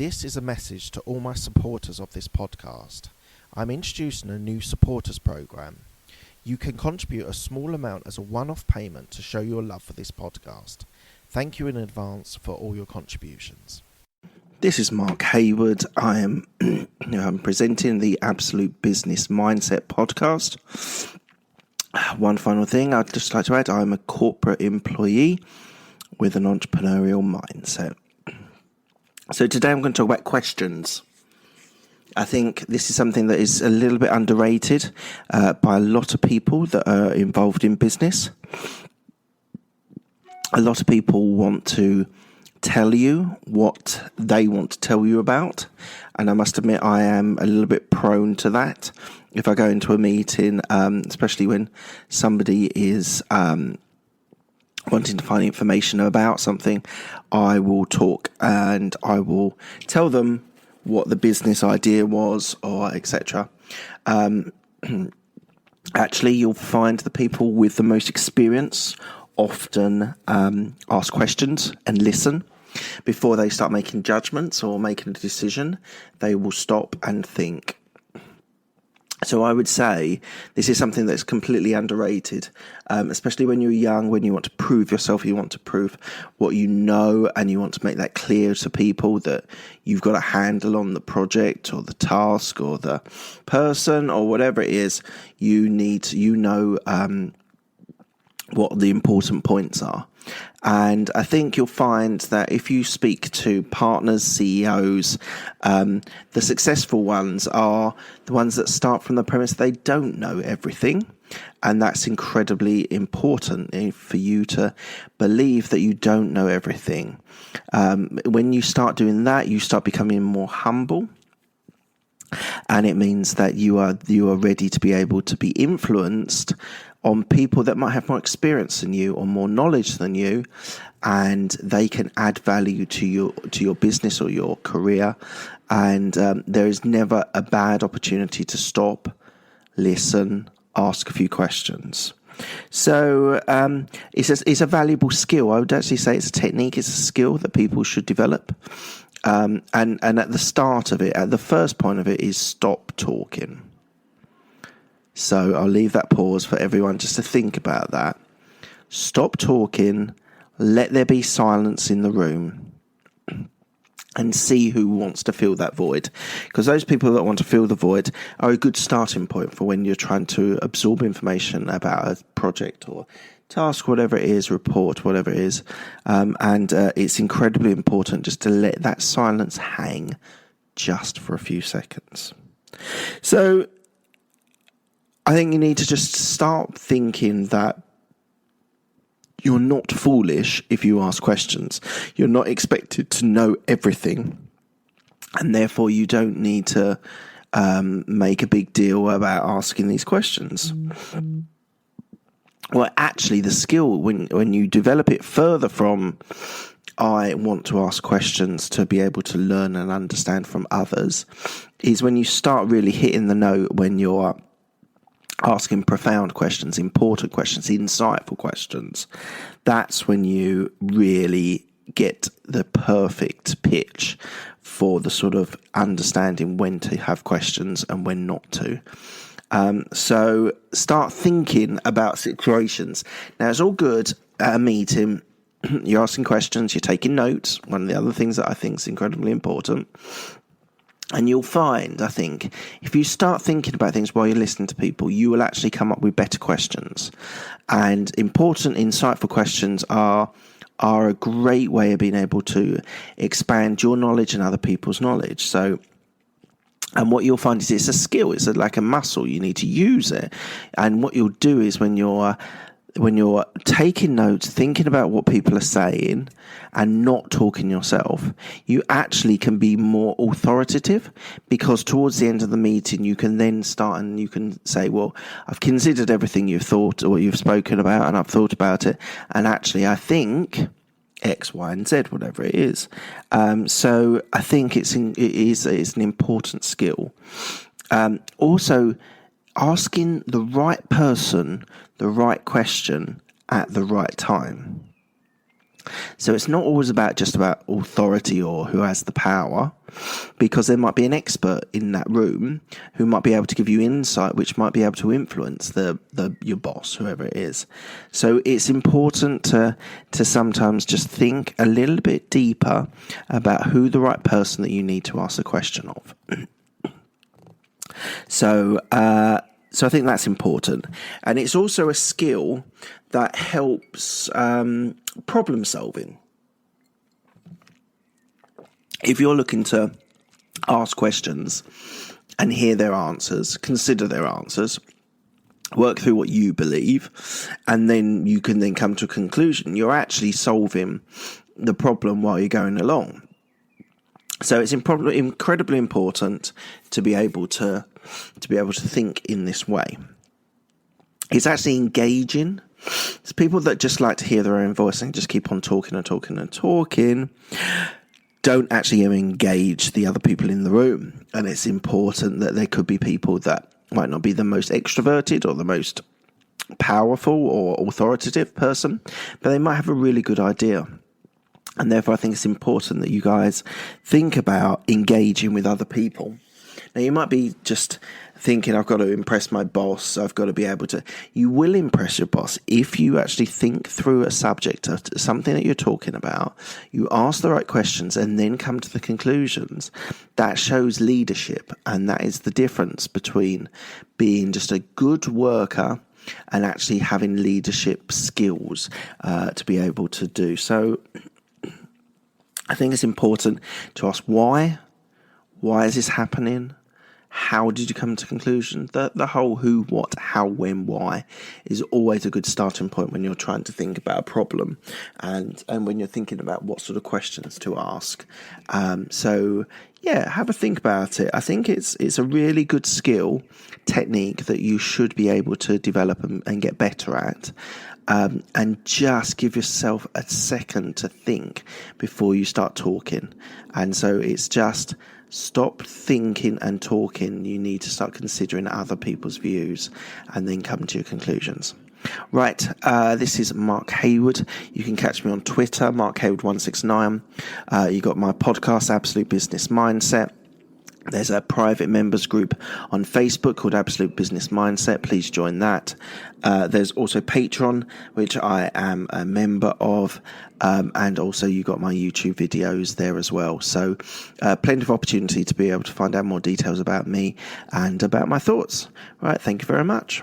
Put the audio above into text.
This is a message to all my supporters of this podcast. I'm introducing a new supporters program. You can contribute a small amount as a one-off payment to show your love for this podcast. Thank you in advance for all your contributions. This is Mark Hayward. I am I'm presenting the Absolute Business Mindset podcast. One final thing I'd just like to add, I'm a corporate employee with an entrepreneurial mindset. So today I'm going to talk about questions. I think this is something that is a little bit underrated by a lot of people that are involved in business. A lot of people want to tell you what they want to tell you about, and I must admit I am a little bit prone to that. If I go into a meeting, especially when somebody is wanting to find information about something, I will talk and I will tell them what the business idea was, or etc. Actually, you'll find the people with the most experience often ask questions and listen. Before they start making judgments or making a decision, they will stop and think. So I would say this is something that's completely underrated, especially when you're young, when you want to prove yourself, you want to prove what you know, and you want to make that clear to people that you've got a handle on the project or the task or the person or whatever it is. You need to, what the important points are. And I think you'll find that if you speak to partners, CEOs, the successful ones are the ones that start from the premise they don't know everything. And that's incredibly important for you to believe that you don't know everything. When you start doing that, you start becoming more humble. And it means that you are ready to be able to be influenced on people that might have more experience than you or more knowledge than you, and they can add value to your business or your career. And there is never a bad opportunity to stop, listen, ask a few questions. So it's a valuable skill. I would actually say it's a technique, it's a skill that people should develop. And at the start of it, at the first point of it, is stop talking. So I'll leave that pause for everyone just to think about that. Stop talking, let there be silence in the room, and see who wants to fill that void. Because those people that want to fill the void are a good starting point for when you're trying to absorb information about a project or task, whatever it is, report, whatever it is. And it's incredibly important just to let that silence hang just for a few seconds. So I think you need to just start thinking that you're not foolish if you ask questions. You're not expected to know everything, and therefore you don't need to make a big deal about asking these questions. Well, actually, the skill, when you develop it further from I want to ask questions to be able to learn and understand from others, is when you start really hitting the note when you're asking profound questions, important questions, insightful questions. That's when you really get the perfect pitch for the sort of understanding when to have questions and when not to. So start thinking about situations. Now, it's all good at a meeting. You're asking questions, you're taking notes. One of the other things that I think is incredibly important. And you'll find, I think, if you start thinking about things while you're listening to people, you will actually come up with better questions. And important, insightful questions are a great way of being able to expand your knowledge and other people's knowledge. So, and what you'll find is it's a skill, it's like a muscle, you need to use it. And what you'll do is when you're taking notes, thinking about what people are saying and not talking yourself, you actually can be more authoritative, because towards the end of the meeting, you can then start and you can say, well, I've considered everything you've thought or you've spoken about, and I've thought about it. And actually, I think X, Y, and Z, whatever it is. So I think it's an important skill. Also, asking the right person the right question at the right time. So it's not always just about authority or who has the power, because there might be an expert in that room who might be able to give you insight, which might be able to influence your boss, whoever it is. So it's important to sometimes just think a little bit deeper about who the right person that you need to ask a question of. So I think that's important. And it's also a skill that helps problem solving. If you're looking to ask questions and hear their answers, consider their answers, work through what you believe, and then you can then come to a conclusion, you're actually solving the problem while you're going along. So it's incredibly important to be able to think in this way. It's actually engaging. It's people that just like to hear their own voice and just keep on talking and talking and talking. Don't actually engage the other people in the room. And it's important that there could be people that might not be the most extroverted or the most powerful or authoritative person, but they might have a really good idea. And therefore, I think it's important that you guys think about engaging with other people. Now, you might be just thinking, I've got to impress my boss. I've got to be able to. You will impress your boss if you actually think through a subject, something that you're talking about. You ask the right questions and then come to the conclusions. That shows leadership. And that is the difference between being just a good worker and actually having leadership skills to be able to do. So I think it's important to ask why. Why is this happening? How did you come to conclusion? The whole who, what, how, when, why is always a good starting point when you're trying to think about a problem and when you're thinking about what sort of questions to ask. So have a think about it. I think it's a really good skill, technique that you should be able to develop and get better at. And just give yourself a second to think before you start talking. And so it's just stop thinking and talking. You need to start considering other people's views and then come to your conclusions. Right, this is Mark Hayward. You can catch me on Twitter, Mark Hayward169. You got my podcast, Absolute Business Mindset. There's a private members group on Facebook called Absolute Business Mindset. Please join that. There's also Patreon, which I am a member of. And also you got my YouTube videos there as well. So plenty of opportunity to be able to find out more details about me and about my thoughts. Right, thank you very much.